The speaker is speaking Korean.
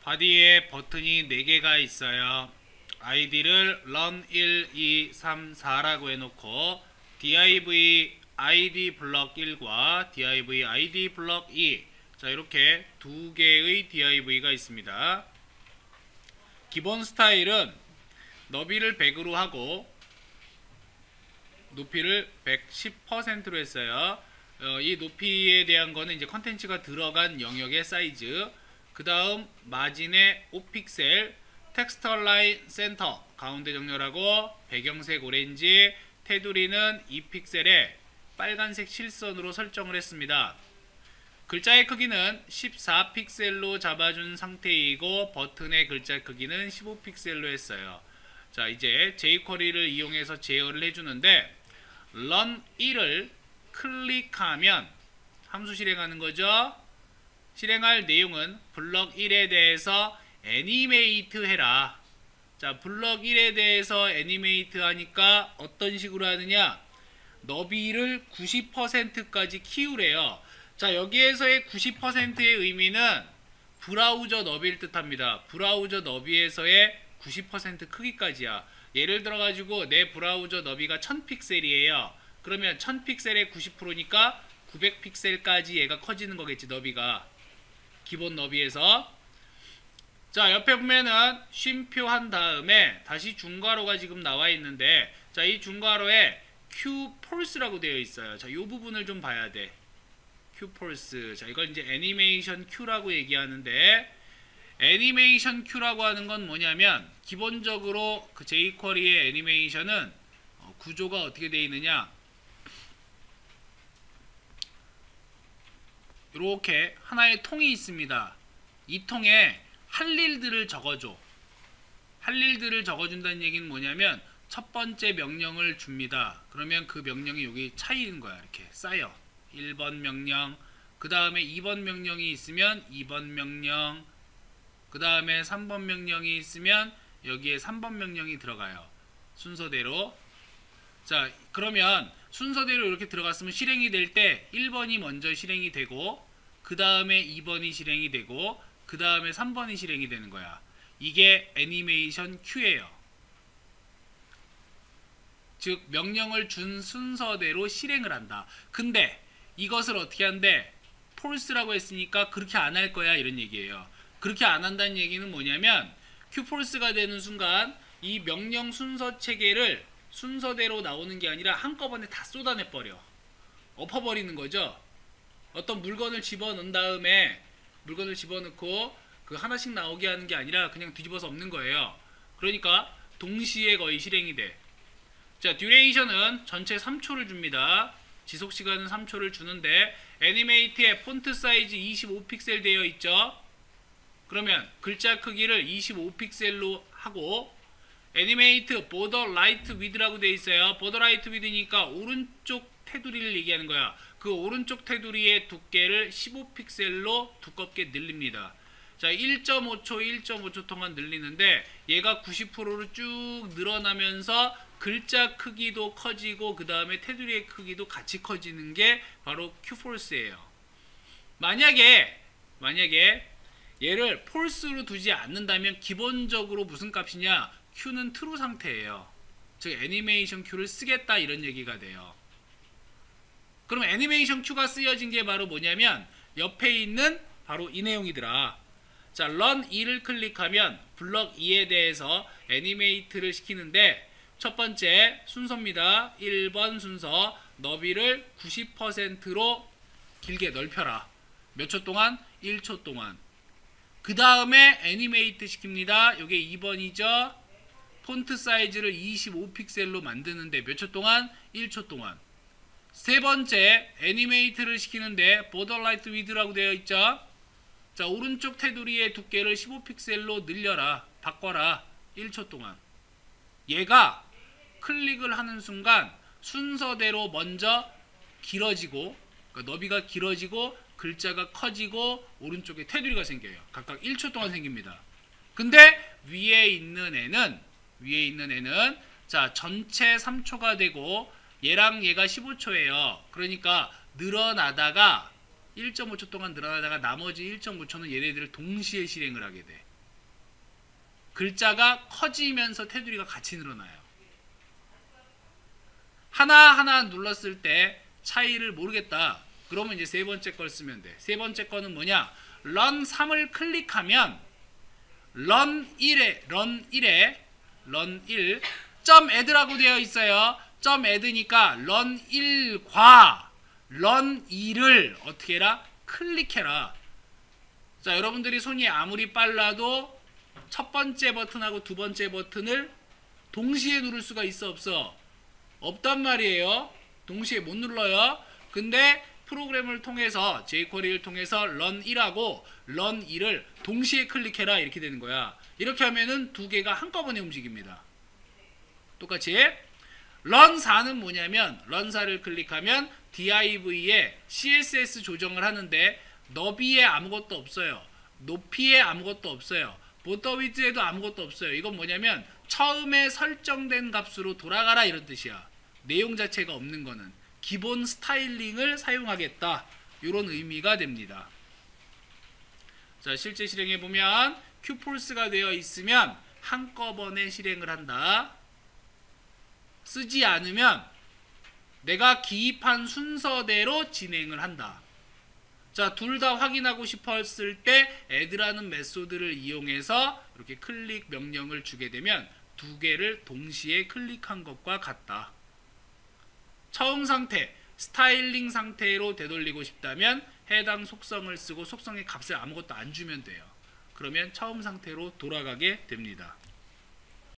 바디에 버튼이 4개가 있어요. 아이디를 run 1, 2, 3, 4라고 해놓고 div id 블럭 1과 div id 블럭 2, 자 이렇게 2개의 div가 있습니다. 기본 스타일은 너비를 100으로 하고 높이를 110%로 했어요. 이 높이에 대한 거는 이제 컨텐츠가 들어간 영역의 사이즈, 그 다음 마진의 5픽셀, 텍스트 얼라인 센터 가운데 정렬하고 배경색 오렌지, 테두리는 2픽셀에 빨간색 실선으로 설정을 했습니다. 글자의 크기는 14픽셀로 잡아준 상태이고 버튼의 글자 크기는 15픽셀로 했어요. 자, 이제 jQuery를 이용해서 제어를 해주는데 run 1을 클릭하면 함수 실행하는 거죠. 실행할 내용은 블럭 1에 대해서 애니메이트 해라. 자, 블럭 1에 대해서 애니메이트 하니까 어떤 식으로 하느냐, 너비를 90%까지 키우래요. 자, 여기에서의 90%의 의미는 브라우저 너비를 뜻합니다. 브라우저 너비에서의 90% 크기까지야. 예를 들어 가지고 내 브라우저 너비가 1000픽셀이에요. 그러면 1000픽셀의 90%니까 900픽셀까지 얘가 커지는 거겠지, 너비가. 기본 너비에서. 자, 옆에 보면은 쉼표 한 다음에 다시 중괄호가 지금 나와 있는데, 자, 이 중괄호에 qPulse라고 되어 있어요. 자, 이 부분을 좀 봐야 돼. qPulse. 자, 이걸 이제 애니메이션 Q라고 얘기하는데, 애니메이션 Q라고 하는 건 뭐냐면 기본적으로 그 jQuery의 애니메이션은 구조가 어떻게 되어 있느냐, 이렇게 하나의 통이 있습니다. 이 통에 할 일들을 적어줘. 할 일들을 적어준다는 얘기는 뭐냐면 첫 번째 명령을 줍니다. 그러면 그 명령이 여기 차이는 거야. 이렇게 쌓여. 1번 명령, 그 다음에 2번 명령이 있으면 2번 명령, 그 다음에 3번 명령이 있으면 여기에 3번 명령이 들어가요. 순서대로. 자, 그러면 순서대로 이렇게 들어갔으면 실행이 될 때 1번이 먼저 실행이 되고, 그 다음에 2번이 실행이 되고, 그 다음에 3번이 실행이 되는 거야. 이게 애니메이션 Q예요. 즉 명령을 준 순서대로 실행을 한다. 근데 이것을 어떻게 한대? false라고 했으니까 그렇게 안 할 거야, 이런 얘기예요. 그렇게 안 한다는 얘기는 뭐냐면 qFalse가 되는 순간 이 명령 순서 체계를 순서대로 나오는 게 아니라 한꺼번에 다 쏟아내버려. 엎어버리는 거죠. 어떤 물건을 집어넣은 다음에 물건을 집어넣고 그 하나씩 나오게 하는 게 아니라 그냥 뒤집어서 엎는 거예요. 그러니까 동시에 거의 실행이 돼. 자, 듀레이션은 전체 3초를 줍니다. 지속시간은 3초를 주는데 애니메이트에 폰트 사이즈 25픽셀 되어 있죠. 그러면 글자 크기를 25픽셀로 하고, 애니메이트 보더 라이트 위드라고 되어 있어요. 보더 라이트 위드니까 오른쪽 테두리를 얘기하는 거야. 그 오른쪽 테두리의 두께를 15픽셀로 두껍게 늘립니다. 자, 1.5초 1.5초 동안 늘리는데 얘가 90%로 쭉 늘어나면서 글자 크기도 커지고 그 다음에 테두리의 크기도 같이 커지는 게 바로 qFalse예요. 만약에 얘를 false로 두지 않는다면 기본적으로 무슨 값이냐, q는 true 상태예요. 즉 애니메이션 q를 쓰겠다, 이런 얘기가 돼요. 그럼 애니메이션 q가 쓰여진 게 바로 뭐냐면 옆에 있는 바로 이 내용이더라. 자, run 2를 클릭하면 블럭 2에 대해서 애니메이트를 시키는데 첫 번째 순서입니다. 1번 순서, 너비를 90%로 길게 넓혀라. 몇 초 동안? 1초 동안. 그 다음에 애니메이트 시킵니다. 이게 2번이죠. 폰트 사이즈를 25픽셀로 만드는데 몇 초 동안? 1초 동안. 세 번째, 애니메이트를 시키는데 border light width라고 되어 있죠. 자, 오른쪽 테두리의 두께를 15픽셀로 늘려라. 바꿔라. 1초 동안. 얘가 클릭을 하는 순간 순서대로 먼저 길어지고, 그러니까 너비가 길어지고 글자가 커지고 오른쪽에 테두리가 생겨요. 각각 1초 동안 생깁니다. 근데 위에 있는 애는 자, 전체 3초가 되고 얘랑 얘가 15초예요. 그러니까 늘어나다가 1.5초 동안 늘어나다가 나머지 1.5초는 얘네들을 동시에 실행을 하게 돼. 글자가 커지면서 테두리가 같이 늘어나요. 하나하나 눌렀을 때 차이를 모르겠다. 그러면 이제 세 번째 걸 쓰면 돼. 세 번째 거는 뭐냐? run 3을 클릭하면 run 1 점 add라고 되어 있어요. 점 add니까 run 1과 run 2를 어떻게 해라? 클릭해라. 자, 여러분들이 손이 아무리 빨라도 첫 번째 버튼하고 두 번째 버튼을 동시에 누를 수가 있어 없어? 없단 말이에요. 동시에 못 눌러요. 근데 프로그램을 통해서 jQuery를 통해서 run 1하고 run 2를 동시에 클릭해라 이렇게 되는 거야. 이렇게 하면은 두 개가 한꺼번에 움직입니다. 똑같이 run 4는 뭐냐면 run 4를 클릭하면 div에 CSS 조정을 하는데 너비에 아무것도 없어요. 높이에 아무것도 없어요. border width에도 아무것도 없어요. 이건 뭐냐면 처음에 설정된 값으로 돌아가라 이런 뜻이야. 내용 자체가 없는 거는 기본 스타일링을 사용하겠다. 이런 의미가 됩니다. 자, 실제 실행해 보면 qForce가 되어 있으면 한꺼번에 실행을 한다. 쓰지 않으면 내가 기입한 순서대로 진행을 한다. 자, 둘 다 확인하고 싶었을 때 add라는 메소드를 이용해서 이렇게 클릭 명령을 주게 되면 두 개를 동시에 클릭한 것과 같다. 처음 상태, 스타일링 상태로 되돌리고 싶다면 해당 속성을 쓰고 속성의 값을 아무것도 안 주면 돼요. 그러면 처음 상태로 돌아가게 됩니다.